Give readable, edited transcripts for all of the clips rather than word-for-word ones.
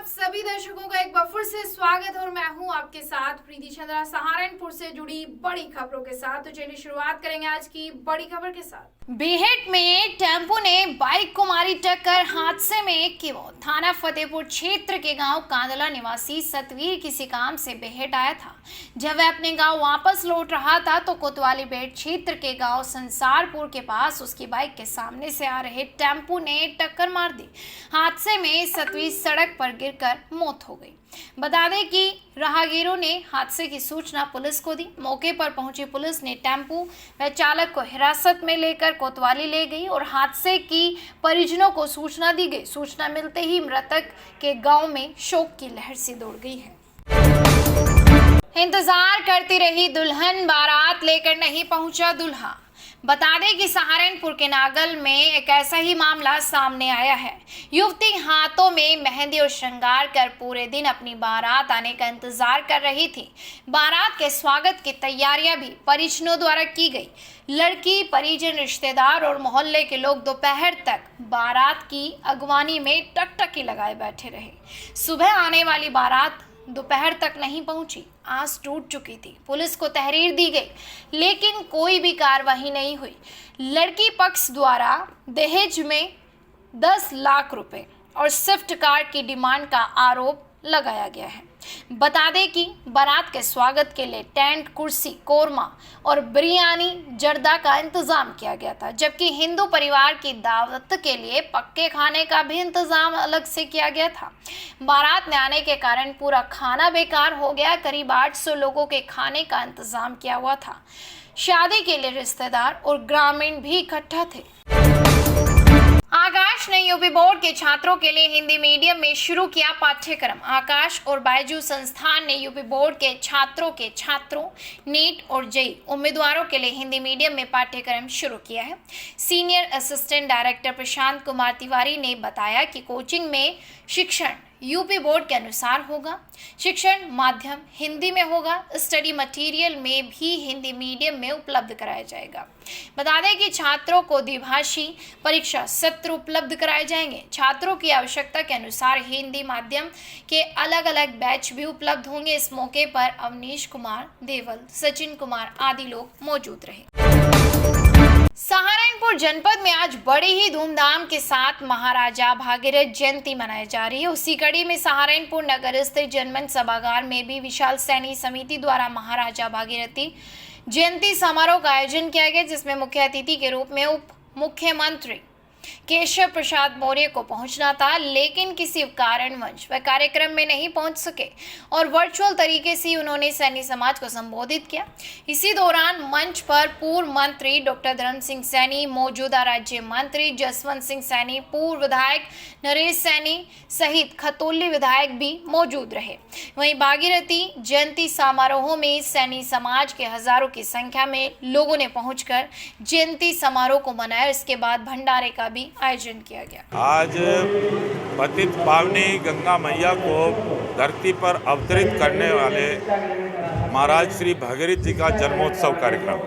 सभी दर्शकों का एक बार फिर से स्वागत और मैं हूं आपके साथ प्रीति चंद्रा सहारनपुर से जुड़ी बड़ी खबरों के साथ। तो चलिए शुरुआत करेंगे आज की बड़ी खबर के साथ। बेहट में टेम्पो ने बाइक को मारी टक्कर, हादसे में एक की मौत। थाना फतेहपुर क्षेत्र के गांव कांदला निवासी सतवीर किसी काम से बेहट आया था। जब वह अपने गांव वापस लौट रहा था तो कोतवाली बेट क्षेत्र के गांव संसारपुर के पास उसकी बाइक के सामने से आ रहे टेम्पो ने टक्कर मार दी। हादसे में सतवीर सड़क पर गिरकर मौत हो गई। बता दें कि राहगीरों ने हादसे की सूचना पुलिस को दी। मौके पर पहुंची पुलिस ने टेम्पो व चालक को हिरासत में लेकर कोतवाली ले गई और हादसे की परिजनों को सूचना दी गई। सूचना मिलते ही मृतक के गांव में शोक की लहर सी दौड़ गई है। इंतजार करती रही दुल्हन, बारात लेकर नहीं पहुंचा दूल्हा। बता दें कि सहारनपुर के नागल में एक ऐसा ही मामला सामने आया है। युवती हाथों में मेहंदी और श्रृंगार कर पूरे दिन अपनी बारात आने का इंतजार कर रही थी। बारात के स्वागत की तैयारियां भी परिजनों द्वारा की गई। लड़की, परिजन, रिश्तेदार और मोहल्ले के लोग दोपहर तक बारात की अगवानी में टकटकी लगाए बैठे रहे। सुबह आने वाली बारात दोपहर तक नहीं पहुंची। आस टूट चुकी थी। पुलिस को तहरीर दी गई लेकिन कोई भी कार्रवाई नहीं हुई। लड़की पक्ष द्वारा दहेज में 10 लाख रुपए और स्विफ्ट कार की डिमांड का आरोप लगाया गया है। बता दें कि बारात के स्वागत के लिए टेंट, कुर्सी, कोरमा और बिरयानी, जर्दा का इंतजाम किया गया था, जबकि हिंदू परिवार की दावत के लिए पक्के खाने का भी इंतजाम अलग से किया गया था। बारात में आने के कारण पूरा खाना बेकार हो गया। करीब 800 लोगों के खाने का इंतजाम किया हुआ था। शादी के लिए रिश्तेदार और ग्रामीण भी इकट्ठा थे। आकाश ने यूपी बोर्ड के छात्रों के लिए हिंदी मीडियम में शुरू किया पाठ्यक्रम। आकाश और बायजू संस्थान ने यूपी बोर्ड के छात्रों नीट और जेई उम्मीदवारों के लिए हिंदी मीडियम में पाठ्यक्रम शुरू किया है। Senior assistant director Prashant Kumar Tiwari ने बताया कि कोचिंग में शिक्षण यूपी बोर्ड के अनुसार होगा। शिक्षण माध्यम हिंदी में होगा। स्टडी मटेरियल में भी हिंदी मीडियम में उपलब्ध कराया जाएगा। बता दें कि छात्रों को द्विभाषी परीक्षा सत्र उपलब्ध कराए जाएंगे। छात्रों की आवश्यकता के अनुसार हिंदी माध्यम के अलग अलग बैच भी उपलब्ध होंगे। इस मौके पर अवनीश कुमार, देवल, सचिन कुमार आदि लोग मौजूद रहे। सहारनपुर जनपद में आज बड़े ही धूमधाम के साथ महाराजा भागीरथ जयंती मनाई जा रही है। उसी कड़ी में सहारनपुर नगर स्थित जनमंच सभागार में भी विशाल सैनी समिति द्वारा महाराजा भागीरथी जयंती समारोह का आयोजन किया गया, जिसमें मुख्य अतिथि के रूप में उप मुख्यमंत्री केशव प्रसाद मौर्य को पहुंचना था, लेकिन किसी कारणवश वह कार्यक्रम में नहीं पहुंच सके और वर्चुअल तरीके से उन्होंने सैनी समाज को संबोधित किया। इसी दौरान मंच पर पूर्व मंत्री डॉक्टर धर्म सिंह सैनी, मौजूदा राज्य मंत्री जसवंत सिंह सैनी, पूर्व विधायक नरेश सैनी सहित खतौली विधायक भी मौजूद रहे। वहीं भागीरथी जयंती समारोह में सैनी समाज के हजारों की संख्या में लोगों ने पहुंचकर जयंती समारोह को मनाया। इसके बाद भंडारे का भी आयोजन किया गया। आज पतित पावनी गंगा मैया को धरती पर अवतरित करने वाले महाराज श्री भागीरथ जी का जन्मोत्सव कार्यक्रम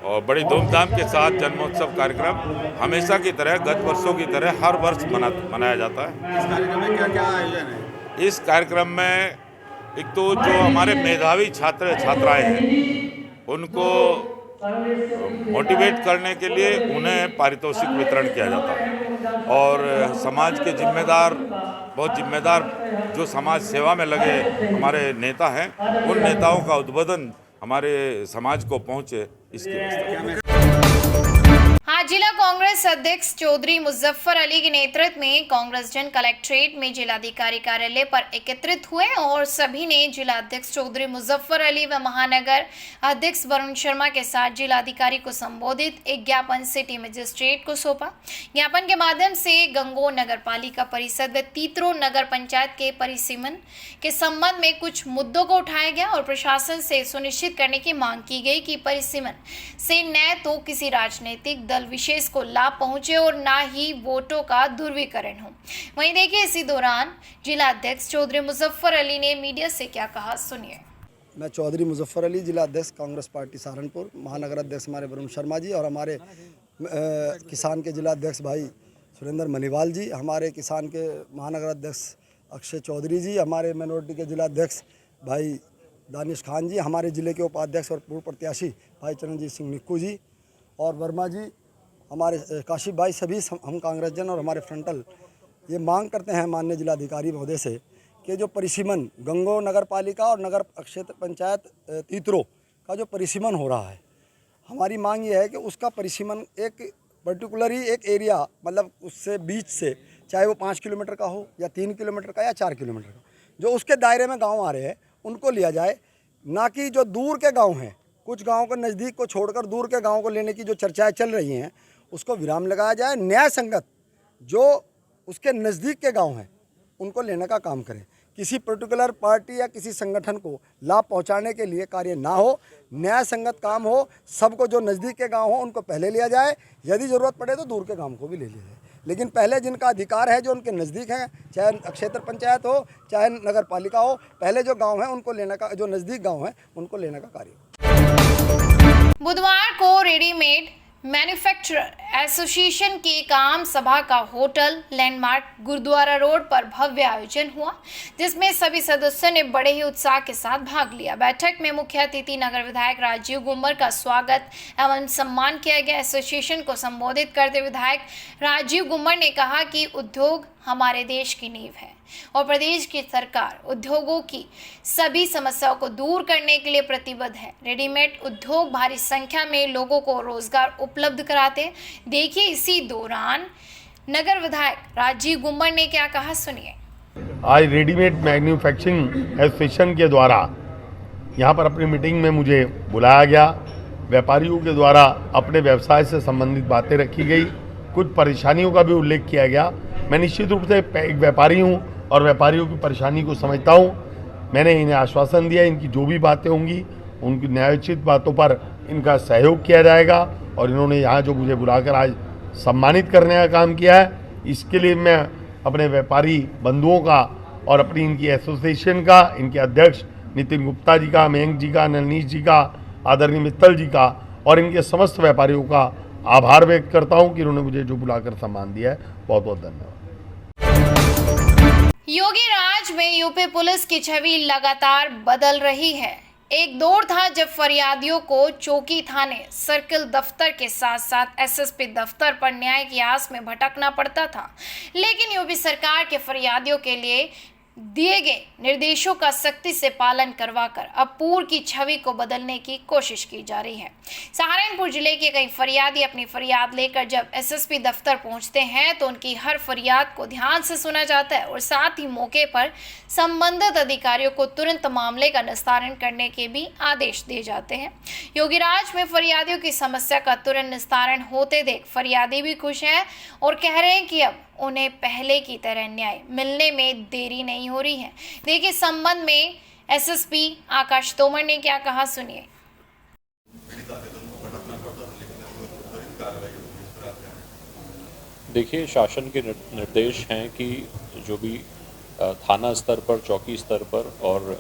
और बड़ी धूमधाम के साथ जन्मोत्सव कार्यक्रम हमेशा की तरह, गत वर्षों की तरह हर वर्ष मनाया जाता है। इस कार्यक्रम में क्या-क्या आयोजन है? इस कार्यक्रम में एक तो जो हमारे मेधावी छात्र छात्राएं हैं उनको मोटिवेट करने के लिए उन्हें पारितोषिक वितरण किया जाता है और समाज के बहुत जिम्मेदार जो समाज सेवा में लगे हमारे नेता हैं, उन नेताओं का उद्बोधन हमारे समाज को पहुंचे, इसकी व्यवस्था। आज जिला कांग्रेस अध्यक्ष चौधरी मुजफ्फर अली के नेतृत्व में कांग्रेस जन कलेक्ट्रेट में जिलाधिकारी कार्यालय पर एकत्रित हुए और सभी ने जिला अध्यक्ष चौधरी मुजफ्फर अली व महानगर अध्यक्ष वरुण शर्मा के साथ जिलाधिकारी को संबोधित एक ज्ञापन सिटी मजिस्ट्रेट को सौंपा। ज्ञापन के माध्यम से गंगोह नगर पालिका परिषद व तीतरो नगर पंचायत के परिसीमन के संबंध में कुछ मुद्दों को उठाया गया और प्रशासन से सुनिश्चित करने की मांग की गई कि परिसीमन से न तो किसी राजनीतिक दल विशेष को लाभ पहुंचे और ना ही वोटों का ध्रुवीकरण हो। वहीं देखिए इसी दौरान जिला अध्यक्ष चौधरी मुजफ्फर अली ने मीडिया से क्या कहा, सुनिए। मैं चौधरी मुजफ्फर अली, जिला अध्यक्ष कांग्रेस पार्टी सहारनपुर, महानगर अध्यक्ष हमारे वरुण शर्मा जी और हमारे किसान के जिला अध्यक्ष भाई सुरेंद्र मनीवाल जी, हमारे किसान के महानगर अध्यक्ष अक्षय चौधरी जी, हमारे माइनॉरिटी के जिला अध्यक्ष भाई दानिश खान जी, हमारे ज़िले के उपाध्यक्ष और पूर्व प्रत्याशी भाई चरणजीत सिंह निक्कू जी और वर्मा जी, हमारे काशिफ भाई, सभी हम कांग्रेसजन और हमारे फ्रंटल ये मांग करते हैं माननीय जिलाधिकारी महोदय से कि जो परिसीमन गंगो नगर पालिका और नगर क्षेत्र पंचायत तीतरो का जो परिसीमन हो रहा है, हमारी मांग ये है कि उसका परिसीमन एक पर्टिकुलरली एक एरिया, मतलब उससे बीच से, चाहे वो 5 किलोमीटर का हो या 3 किलोमीटर का या 4 किलोमीटर का, जो उसके दायरे में गांव आ रहे हैं उनको लिया जाए, ना कि जो दूर के गांव हैं। कुछ गांव को नज़दीक को छोड़कर दूर के गांव को लेने की जो चर्चाएं चल रही हैं उसको विराम लगाया जाए। न्याय संगत जो उसके नज़दीक के गांव हैं उनको लेने का काम करें। किसी पर्टिकुलर पार्टी या किसी संगठन को लाभ पहुंचाने के लिए कार्य ना हो, न्याय संगत काम हो। सबको जो नज़दीक के गांव हो उनको पहले लिया जाए, यदि ज़रूरत पड़े तो दूर के गांव को भी ले लिया जाए, लेकिन पहले जिनका अधिकार है, जो उनके नज़दीक हैं, चाहे क्षेत्र पंचायत हो चाहे नगर पालिका हो, पहले जो गाँव हैं उनको लेने का, जो नज़दीक गाँव हैं उनको लेने का कार्य हो। बुधवार को रेडीमेड मैन्युफैक्चरर एसोसिएशन की एक आम सभा का होटल लैंडमार्क गुरुद्वारा रोड पर भव्य आयोजन हुआ, जिसमें सभी सदस्यों ने बड़े ही उत्साह के साथ भाग लिया। बैठक में मुख्य अतिथि नगर विधायक राजीव गुम्बर का स्वागत एवं सम्मान किया गया। एसोसिएशन को संबोधित करते विधायक राजीव गुम्बर ने कहा कि उद्योग हमारे देश की नींव है और प्रदेश की सरकार उद्योगों की सभी समस्याओं को दूर करने के लिए प्रतिबद्ध है। रेडीमेड उद्योग भारी संख्या में लोगों को रोजगार उपलब्ध कराते। देखिए इसी दौरान नगर विधायक राजीव गुम्बर ने क्या कहा, सुनिए। आज रेडीमेड मैन्युफैक्चरिंग एसोसिएशन के द्वारा यहाँ पर अपनी मीटिंग में मुझे बुलाया गया। व्यापारियों के द्वारा अपने व्यवसाय से संबंधित बातें रखी गई, कुछ परेशानियों का भी उल्लेख किया गया। मैं निश्चित रूप से एक व्यापारी हूँ और व्यापारियों की परेशानी को समझता हूँ। मैंने इन्हें आश्वासन दिया, इनकी जो भी बातें होंगी उनकी न्यायोचित बातों पर इनका सहयोग किया जाएगा और इन्होंने यहाँ जो मुझे बुलाकर आज सम्मानित करने का काम किया है, इसके लिए मैं अपने व्यापारी बंधुओं का और अपनी इनकी एसोसिएशन का, इनके अध्यक्ष नितिन गुप्ता जी का, मयंक जी का, नलनीश जी का, आदरणीय मित्तल जी का और इनके समस्त व्यापारियों का आभार व्यक्त करता हूं कि इन्होंने मुझे जो बुलाकर सम्मान दिया है। बहुत बहुत धन्यवाद। योगी राज में यूपी पुलिस की छवि लगातार बदल रही है। एक दौर था जब फरियादियों को चौकी थाने, सर्किल दफ्तर के साथ साथ एसएसपी दफ्तर पर न्याय की आस में भटकना पड़ता था, लेकिन यूपी सरकार के फरियादियों के लिए दिए गए निर्देशों का सख्ती से पालन करवाकर अब पूर्व की छवि को बदलने की कोशिश की जा रही है। सहारनपुर जिले के कई फरियादी अपनी फरियाद लेकर जब एसएसपी दफ्तर पहुंचते हैं तो उनकी हर फरियाद को ध्यान से सुना जाता है और साथ ही मौके पर संबंधित अधिकारियों को तुरंत मामले का निस्तारण करने के भी आदेश दिए जाते हैं। योगीराज में फरियादियों की समस्या का तुरंत निस्तारण होते देख फरियादी भी खुश हैं और कह रहे हैं कि अब उन्हें पहले की तरह न्याय मिलने में देरी नहीं हो रही है। देखिए संबंध में एसएसपी आकाश तोमर ने क्या कहा, सुनिए। देखिए, शासन के निर्देश हैं कि जो भी थाना स्तर पर, चौकी स्तर पर और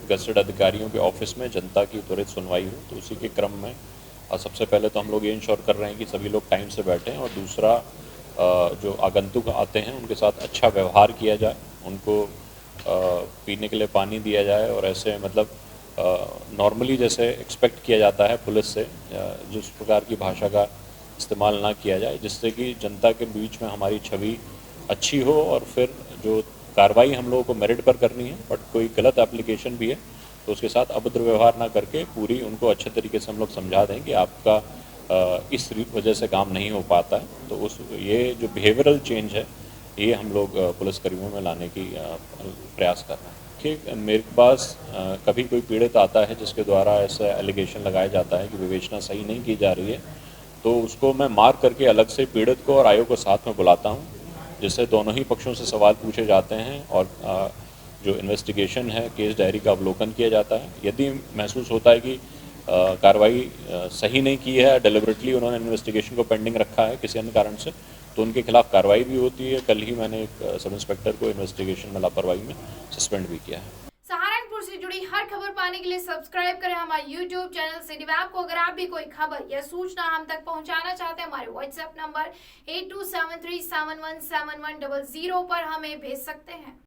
गजटेड अधिकारियों के ऑफिस में जनता की त्वरित सुनवाई हो, तो उसी के क्रम में सबसे पहले तो हम लोग ये इंश्योर कर रहे हैं कि सभी लोग टाइम से बैठें और दूसरा जो आगंतुक आते हैं उनके साथ अच्छा व्यवहार किया जाए, उनको पीने के लिए पानी दिया जाए और ऐसे मतलब नॉर्मली जैसे एक्सपेक्ट किया जाता है पुलिस से, जिस प्रकार की भाषा का इस्तेमाल ना किया जाए, जिससे कि जनता के बीच में हमारी छवि अच्छी हो और फिर जो कार्रवाई हम लोगों को मेरिट पर करनी है, बट कोई गलत एप्लीकेशन भी है तो उसके साथ अभद्र व्यवहार ना करके पूरी उनको अच्छे तरीके से हम लोग समझा दें कि आपका इस वजह से काम नहीं हो पाता है। तो ये जो बिहेवियरल चेंज है ये हम लोग पुलिसकर्मियों में लाने की प्रयास कर रहे हैं। कि मेरे पास कभी कोई पीड़ित आता है जिसके द्वारा ऐसा एलिगेशन लगाया जाता है कि विवेचना सही नहीं की जा रही है, तो उसको मैं मार्क करके अलग से पीड़ित को और आयोग को साथ में बुलाता हूँ, जिससे दोनों ही पक्षों से सवाल पूछे जाते हैं और जो इन्वेस्टिगेशन है, केस डायरी का अवलोकन किया जाता है। यदि महसूस होता है कि कार्रवाई सही नहीं की है, डेलिबरेटली उन्होंने इन्वेस्टिगेशन को पेंडिंग रखा है किसी अन्य कारण से, तो उनके खिलाफ कार्रवाई भी होती है। कल ही मैंने एक सब इंस्पेक्टर को इन्वेस्टिगेशन में लापरवाही में सस्पेंड भी किया है। सहारनपुर से जुड़ी हर खबर खबर पाने के लिए सब्सक्राइब करें हमारे YouTube चैनल सिटी वेब को। अगर आप भी कोई खबर या सूचना हम तक पहुंचाना चाहते हैं, हमारे WhatsApp नंबर 8273717100 पर हमें भेज सकते हैं।